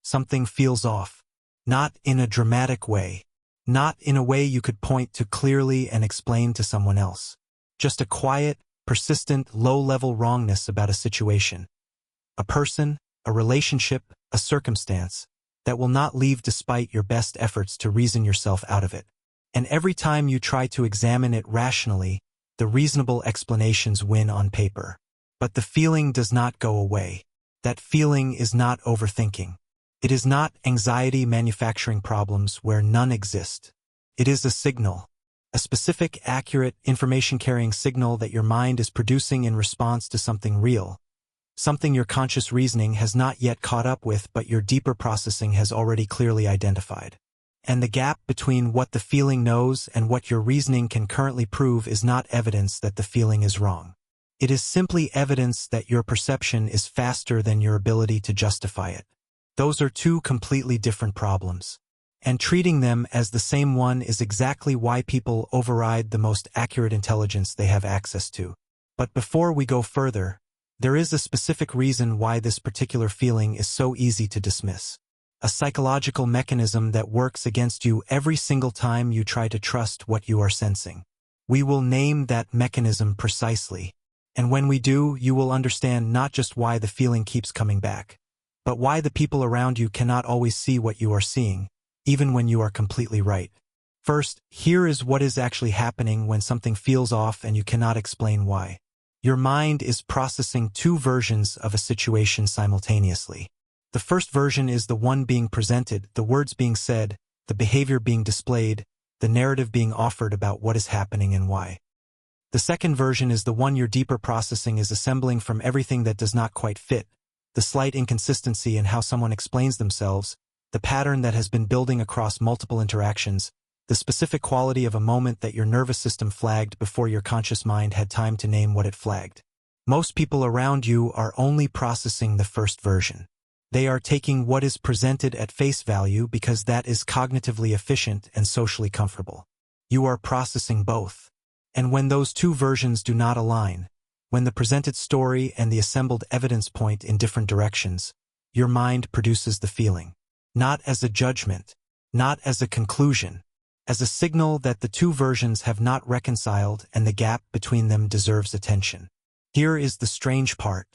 something feels off. Not in a dramatic way. Not in a way you could point to clearly and explain to someone else. Just a quiet, persistent, low-level wrongness about a situation. A person, a relationship, a circumstance that will not leave despite your best efforts to reason yourself out of it. And every time you try to examine it rationally, the reasonable explanations win on paper. But the feeling does not go away. That feeling is not overthinking. It is not anxiety manufacturing problems where none exist. It is a signal. A specific, accurate, information-carrying signal that your mind is producing in response to something real. Something your conscious reasoning has not yet caught up with but your deeper processing has already clearly identified. And the gap between what the feeling knows and what your reasoning can currently prove is not evidence that the feeling is wrong. It is simply evidence that your perception is faster than your ability to justify it. Those are two completely different problems. And treating them as the same one is exactly why people override the most accurate intelligence they have access to. But before we go further, there is a specific reason why this particular feeling is so easy to dismiss. A psychological mechanism that works against you every single time you try to trust what you are sensing. We will name that mechanism precisely. And when we do, you will understand not just why the feeling keeps coming back, but why the people around you cannot always see what you are seeing, even when you are completely right. First, here is what is actually happening when something feels off and you cannot explain why. Your mind is processing two versions of a situation simultaneously. The first version is the one being presented, the words being said, the behavior being displayed, the narrative being offered about what is happening and why. The second version is the one your deeper processing is assembling from everything that does not quite fit, the slight inconsistency in how someone explains themselves, the pattern that has been building across multiple interactions, the specific quality of a moment that your nervous system flagged before your conscious mind had time to name what it flagged. Most people around you are only processing the first version. They are taking what is presented at face value because that is cognitively efficient and socially comfortable. You are processing both. And when those two versions do not align, when the presented story and the assembled evidence point in different directions, your mind produces the feeling. Not as a judgment, not as a conclusion, as a signal that the two versions have not reconciled and the gap between them deserves attention. Here is the strange part.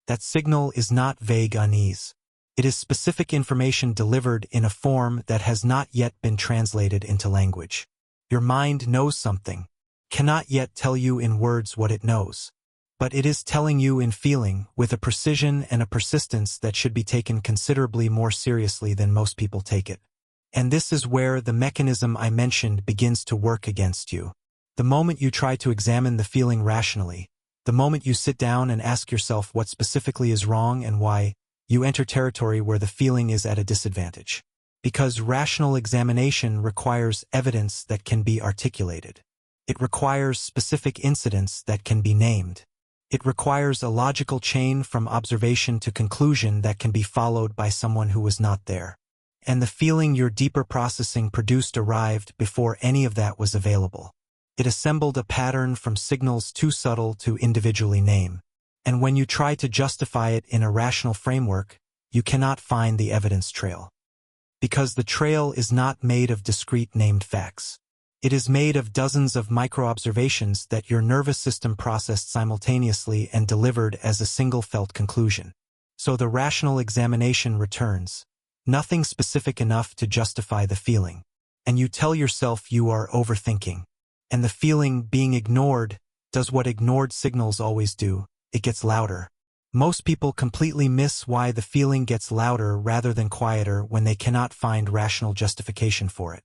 That signal is not vague unease. It is specific information delivered in a form that has not yet been translated into language. Your mind knows something, cannot yet tell you in words what it knows. But it is telling you in feeling, with a precision and a persistence that should be taken considerably more seriously than most people take it. And this is where the mechanism I mentioned begins to work against you. The moment you try to examine the feeling rationally, the moment you sit down and ask yourself what specifically is wrong and why, you enter territory where the feeling is at a disadvantage. Because rational examination requires evidence that can be articulated. It requires specific incidents that can be named. It requires a logical chain from observation to conclusion that can be followed by someone who was not there. And the feeling your deeper processing produced arrived before any of that was available. It assembled a pattern from signals too subtle to individually name. And when you try to justify it in a rational framework, you cannot find the evidence trail. Because the trail is not made of discrete named facts. It is made of dozens of micro-observations that your nervous system processed simultaneously and delivered as a single felt conclusion. So the rational examination returns. Nothing specific enough to justify the feeling. And you tell yourself you are overthinking. And the feeling, being ignored, does what ignored signals always do. It gets louder. Most people completely miss why the feeling gets louder rather than quieter when they cannot find rational justification for it.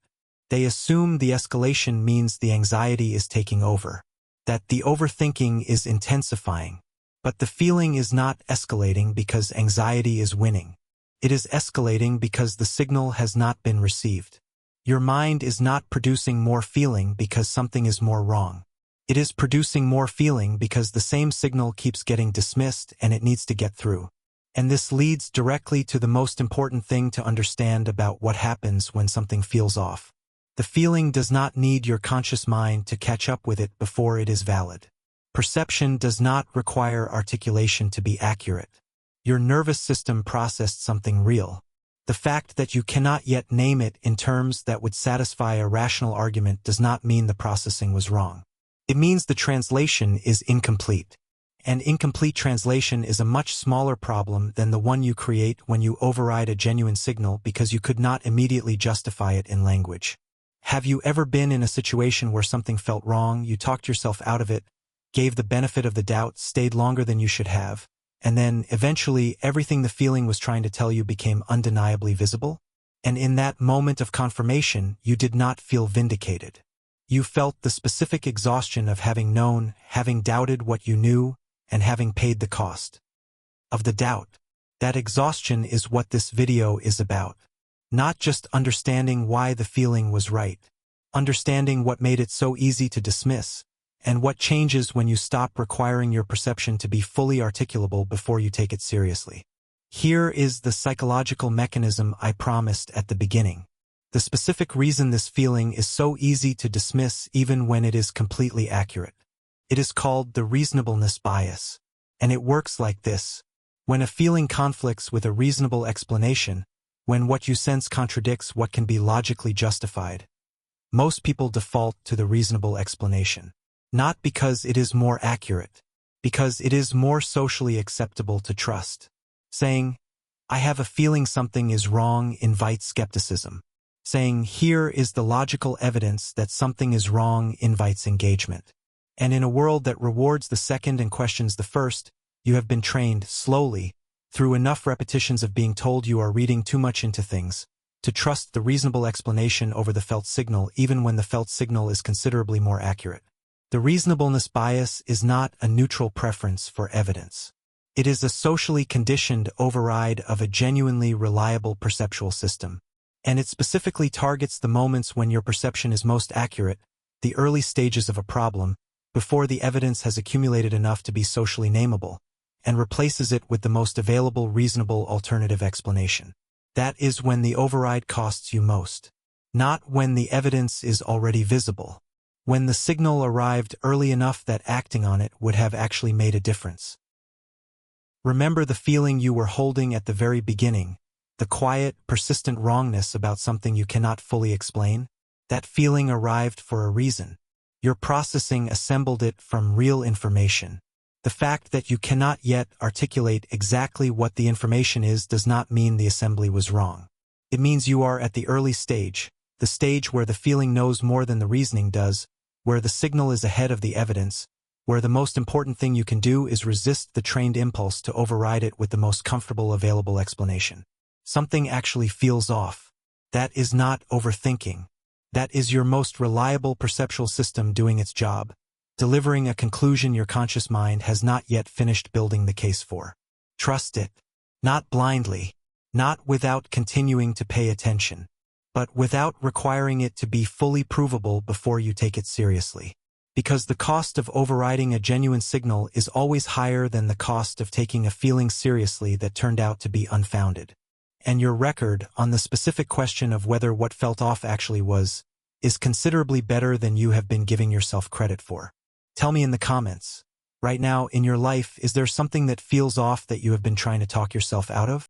They assume the escalation means the anxiety is taking over, that the overthinking is intensifying. But the feeling is not escalating because anxiety is winning. It is escalating because the signal has not been received. Your mind is not producing more feeling because something is more wrong. It is producing more feeling because the same signal keeps getting dismissed and it needs to get through. And this leads directly to the most important thing to understand about what happens when something feels off. The feeling does not need your conscious mind to catch up with it before it is valid. Perception does not require articulation to be accurate. Your nervous system processed something real. The fact that you cannot yet name it in terms that would satisfy a rational argument does not mean the processing was wrong. It means the translation is incomplete. An incomplete translation is a much smaller problem than the one you create when you override a genuine signal because you could not immediately justify it in language. Have you ever been in a situation where something felt wrong, you talked yourself out of it, gave the benefit of the doubt, stayed longer than you should have, and then, eventually, everything the feeling was trying to tell you became undeniably visible? And in that moment of confirmation, you did not feel vindicated. You felt the specific exhaustion of having known, having doubted what you knew, and having paid the cost of the doubt. That exhaustion is what this video is about. Not just understanding why the feeling was right. Understanding what made it so easy to dismiss, and what changes when you stop requiring your perception to be fully articulable before you take it seriously. Here is the psychological mechanism I promised at the beginning. The specific reason this feeling is so easy to dismiss even when it is completely accurate. It is called the reasonableness bias. And it works like this. When a feeling conflicts with a reasonable explanation, when what you sense contradicts what can be logically justified, most people default to the reasonable explanation. Not because it is more accurate, because it is more socially acceptable to trust. Saying, "I have a feeling something is wrong," invites skepticism. Saying, "Here is the logical evidence that something is wrong," invites engagement. And in a world that rewards the second and questions the first, you have been trained slowly, through enough repetitions of being told you are reading too much into things, to trust the reasonable explanation over the felt signal even when the felt signal is considerably more accurate. The reasonableness bias is not a neutral preference for evidence. It is a socially conditioned override of a genuinely reliable perceptual system. And it specifically targets the moments when your perception is most accurate, the early stages of a problem, before the evidence has accumulated enough to be socially nameable, and replaces it with the most available reasonable alternative explanation. That is when the override costs you most. Not when the evidence is already visible. When the signal arrived early enough that acting on it would have actually made a difference. Remember the feeling you were holding at the very beginning, the quiet, persistent wrongness about something you cannot fully explain? That feeling arrived for a reason. Your processing assembled it from real information. The fact that you cannot yet articulate exactly what the information is does not mean the assembly was wrong. It means you are at the early stage, the stage where the feeling knows more than the reasoning does, where the signal is ahead of the evidence, where the most important thing you can do is resist the trained impulse to override it with the most comfortable available explanation. Something actually feels off. That is not overthinking. That is your most reliable perceptual system doing its job, delivering a conclusion your conscious mind has not yet finished building the case for. Trust it. Not blindly. Not without continuing to pay attention, but without requiring it to be fully provable before you take it seriously. Because the cost of overriding a genuine signal is always higher than the cost of taking a feeling seriously that turned out to be unfounded. And your record on the specific question of whether what felt off actually was, is considerably better than you have been giving yourself credit for. Tell me in the comments. Right now, in your life, is there something that feels off that you have been trying to talk yourself out of?